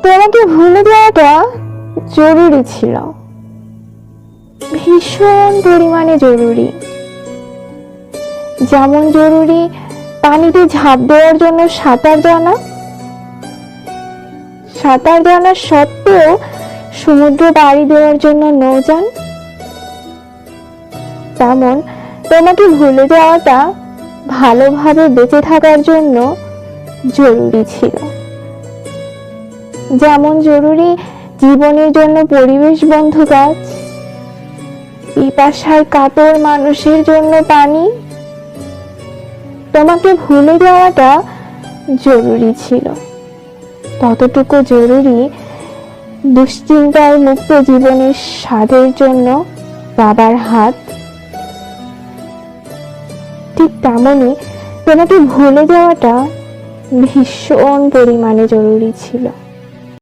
তোমাকে ভুলে যাওয়াটা জরুরি ছিল, ভীষণ পরিমাণে জরুরি। যেমন জরুরি পানিতে ঝাঁপ দেওয়ার জন্য সাঁতার জানা, সাঁতার জানা সত্ত্বেও সমুদ্র পাড়ি দেওয়ার জন্য নৌযান, তেমন তোমাকে ভুলে যাওয়াটা ভালোভাবে বেঁচে থাকার জন্য জরুরি ছিল। যেমন জরুরি জীবনের জন্য পরিবেশ বন্ধু গাছ, পিপাসায় কাতর মানুষের জন্য পানি, তোমাকে ভুলে যাওয়াটা জরুরি ছিল। ততটুকু জরুরি দুশ্চিন্তায় মুক্ত জীবনের স্বাদের জন্য বাবার হাত। ঠিক তেমনই তোমাকে ভুলে যাওয়াটা ভীষণ পরিমাণে জরুরি ছিল।